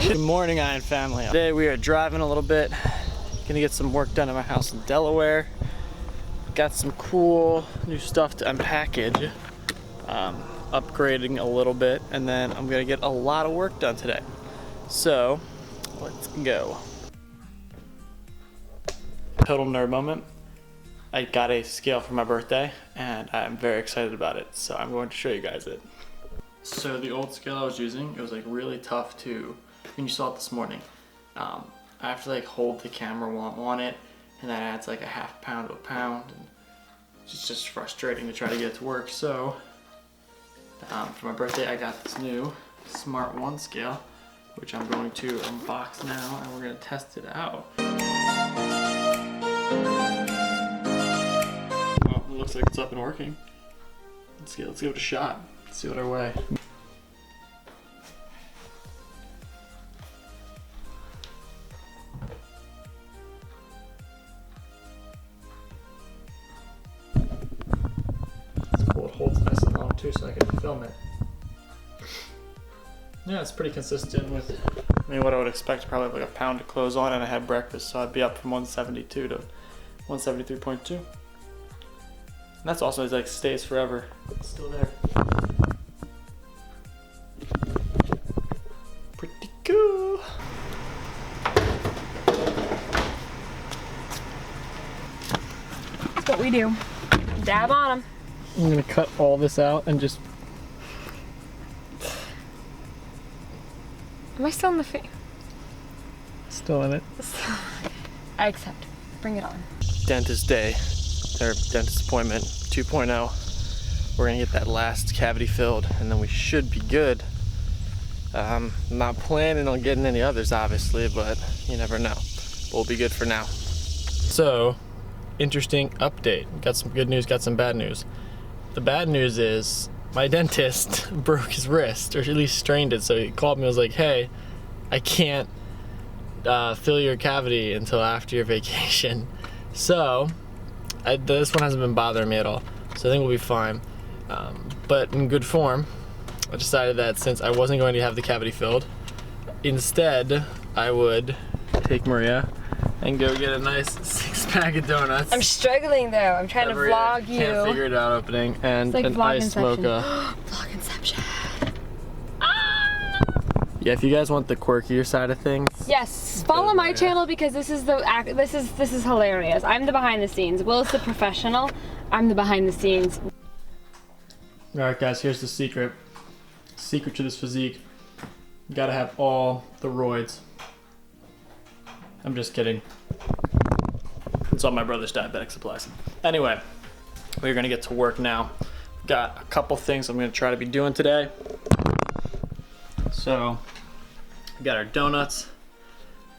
Good morning, Iron family. Today we are driving a little bit, gonna get some work done at my house in Delaware. Got some cool new stuff to unpackage, upgrading a little bit, and then I'm gonna get a lot of work done today. So let's go. Total nerd moment. I got a scale for my birthday and I'm very excited about it, so I'm going to show you guys it. So the old scale I was using, it was like really tough to, when you saw it this morning, I have to like hold the camera while I'm on it, and that adds like a half pound to a pound, and it's just frustrating to try to get it to work. So for my birthday I got this new Smart 1 scale, which I'm going to unbox now and we're going to test it out. Well, it looks like it's up and working. Let's give it a shot. Let's see what I weigh. It's cool, it holds nice and long too so I can film it. Yeah, it's pretty consistent with, I mean, what I would expect, probably like a pound of clothes on, and I had breakfast, so I'd be up from 172 to 173.2. And that's also like stays forever. It's still there. Pretty cool. That's what we do. Dab on them. I'm gonna cut all this out and just. Am I still in the face? Still in it. I accept. Bring it on. Dentist day, or dentist appointment 2.0. We're gonna get that last cavity filled and then we should be good. Not planning on getting any others obviously, but you never know. We'll be good for now. So, interesting update. Got some good news, got some bad news. The bad news is my dentist broke his wrist, or at least strained it, so he called me and was like, hey, I can't fill your cavity until after your vacation. So, this one hasn't been bothering me at all, so I think we'll be fine. But in good form, I decided that since I wasn't going to have the cavity filled, instead I would take Maria and go get a nice 6-pack of donuts. I'm struggling though. I'm trying to vlog you. Can't figure it out opening, and like an ice mocha. Vlog-inception. Yeah, if you guys want the quirkier side of things. Yes, follow my channel because this is this is hilarious. I'm the behind the scenes. Will's the professional. I'm the behind the scenes. All right, guys. Here's the secret. Secret to this physique. You gotta have all the roids. I'm just kidding. It's all my brother's diabetic supplies. Anyway, we're gonna get to work now. Got a couple things I'm gonna try to be doing today. So, we got our donuts.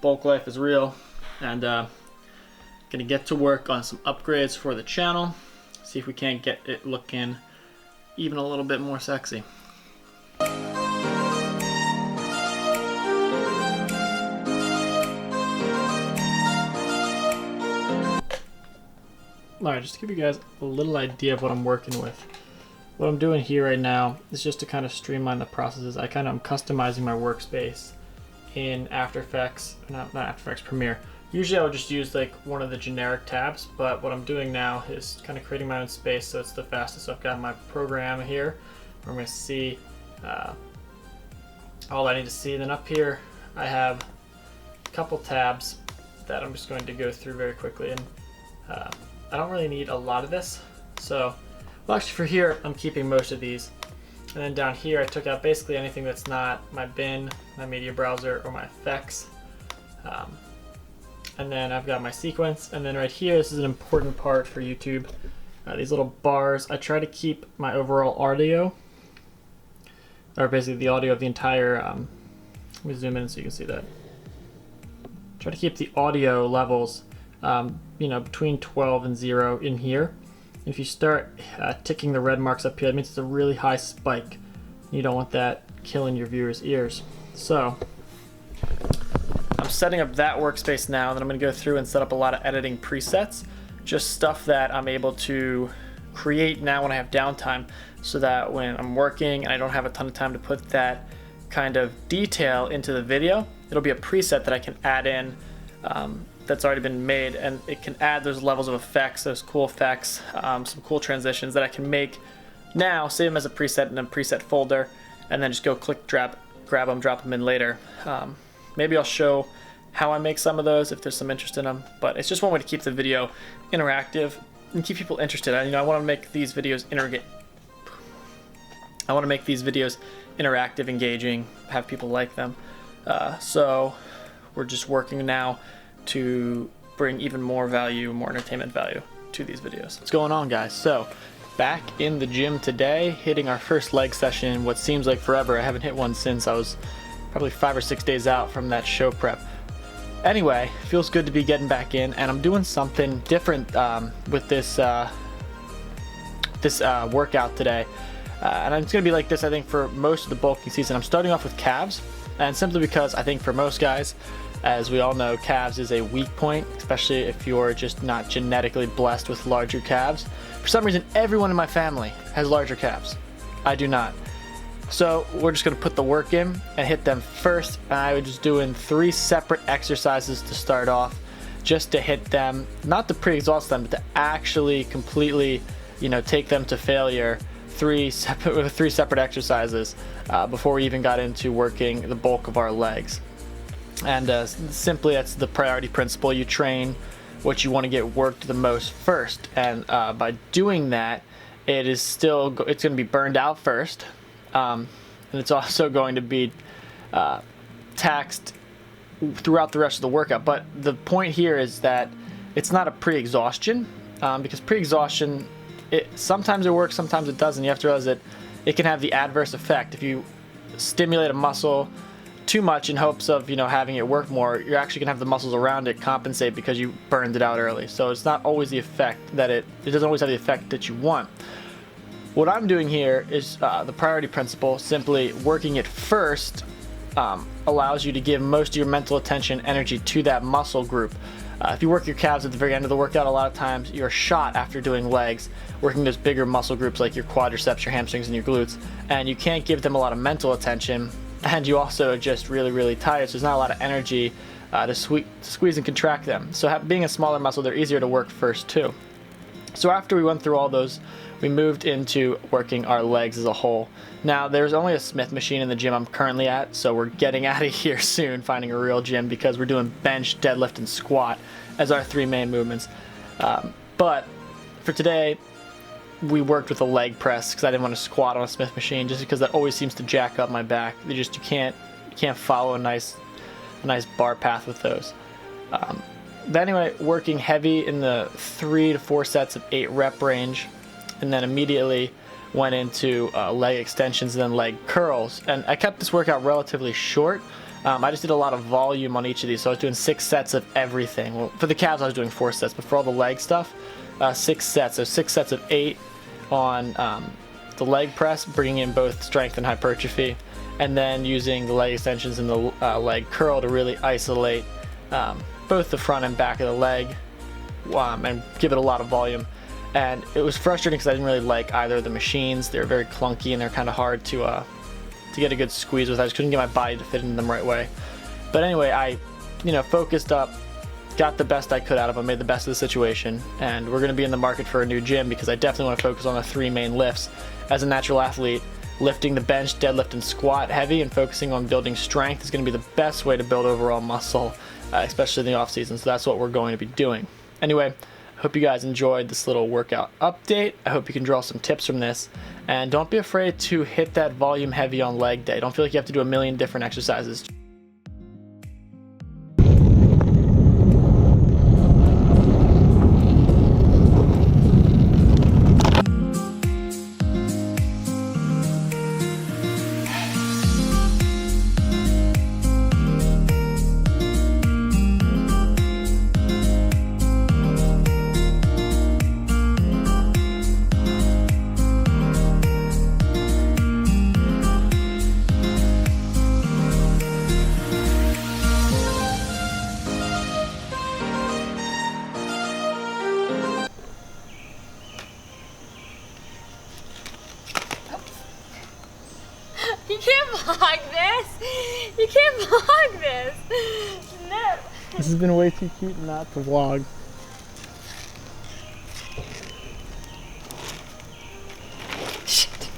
Bulk life is real, and gonna get to work on some upgrades for the channel. See if we can't get it looking even a little bit more sexy. Alright, just to give you guys a little idea of what I'm working with. What I'm doing here right now is just to kind of streamline the processes. I'm customizing my workspace in After Effects, not After Effects, Premiere. Usually I would just use like one of the generic tabs, but what I'm doing now is kind of creating my own space so it's the fastest. So I've got my program here where I'm going to see all I need to see. Then up here I have a couple tabs that I'm just going to go through very quickly, and I don't really need a lot of this, so, well, actually for here, I'm keeping most of these. And then down here, I took out basically anything that's not my bin, my media browser, or my effects. And then I've got my sequence, and then right here, this is an important part for YouTube. These little bars, I try to keep my overall audio, or basically the audio of the entire, let me zoom in so you can see that. Try to keep the audio levels you know, between 12 and 0 in here. If you start ticking the red marks up here, that means it's a really high spike. You don't want that killing your viewers' ears. So I'm setting up that workspace now, and then I'm going to go through and set up a lot of editing presets, just stuff that I'm able to create now when I have downtime, so that when I'm working and I don't have a ton of time to put that kind of detail into the video, it'll be a preset that I can add in that's already been made, and it can add those levels of effects, those cool effects, some cool transitions that I can make now, save them as a preset in a preset folder, and then just go click, grab them, drop them in later. Maybe I'll show how I make some of those if there's some interest in them, but it's just one way to keep the video interactive and keep people interested. I want to make these videos interactive, engaging, have people like them. So we're just working now to bring even more value, more entertainment value to these videos. What's going on, guys? So back in the gym today, hitting our first leg session in what seems like forever. I haven't hit one since I was probably 5 or 6 days out from that show prep. Anyway, feels good to be getting back in, and I'm doing something different with this workout today. And it's going to be like this, I think, for most of the bulking season. I'm starting off with calves, and simply because I think for most guys, as we all know, calves is a weak point, especially if you're just not genetically blessed with larger calves. For some reason, everyone in my family has larger calves. I do not. So we're just going to put the work in and hit them first. And I was just doing 3 separate exercises to start off, just to hit them, not to pre-exhaust them, but to actually completely, take them to failure. 3 separate exercises before we even got into working the bulk of our legs. And simply, that's the priority principle. You train what you want to get worked the most first, and by doing that, it's going to be burned out first, and it's also going to be taxed throughout the rest of the workout. But the point here is that it's not a pre-exhaustion, because pre-exhaustion, sometimes it works, sometimes it doesn't. You have to realize that it can have the adverse effect. If you stimulate a muscle too much in hopes of having it work more, you're actually gonna have the muscles around it compensate because you burned it out early. So it's not always the effect that it doesn't always have the effect that you want. What I'm doing here is the priority principle. Simply working it first allows you to give most of your mental attention, energy to that muscle group. If you work your calves at the very end of the workout, a lot of times you're shot after doing legs, working those bigger muscle groups like your quadriceps, your hamstrings, and your glutes, and you can't give them a lot of mental attention. And you also are just really, really tired, so there's not a lot of energy to squeeze and contract them. So being a smaller muscle, they're easier to work first too. So after we went through all those, we moved into working our legs as a whole. Now, there's only a Smith machine in the gym I'm currently at, so we're getting out of here soon, finding a real gym, because we're doing bench, deadlift, and squat as our 3 main movements. But for today, we worked with a leg press because I didn't want to squat on a Smith machine, just because that always seems to jack up my back. You can't follow a nice bar path with those. But anyway, working heavy in the 3 to 4 sets of 8 rep range, and then immediately went into leg extensions and then leg curls. And I kept this workout relatively short. I just did a lot of volume on each of these, so I was doing 6 sets of everything. Well, for the calves I was doing 4 sets, but for all the leg stuff, 6 sets. So 6 sets of 8 on the leg press, bringing in both strength and hypertrophy, and then using the leg extensions and the leg curl to really isolate both the front and back of the leg and give it a lot of volume. And it was frustrating because I didn't really like either of the machines. They're very clunky and they're kind of hard to get a good squeeze with. I just couldn't get my body to fit into them right way. But anyway, I focused up, got the best I could out of them, made the best of the situation, and we're going to be in the market for a new gym because I definitely want to focus on the 3 main lifts. As a natural athlete, lifting the bench, deadlift, and squat heavy and focusing on building strength is going to be the best way to build overall muscle, especially in the off season. So that's what we're going to be doing. Anyway, hope you guys enjoyed this little workout update. I hope you can draw some tips from this, and don't be afraid to hit that volume heavy on leg day. Don't feel like you have to do a million different exercises. You can't vlog this. You can't vlog this. No. This has been way too cute not to vlog. Shit.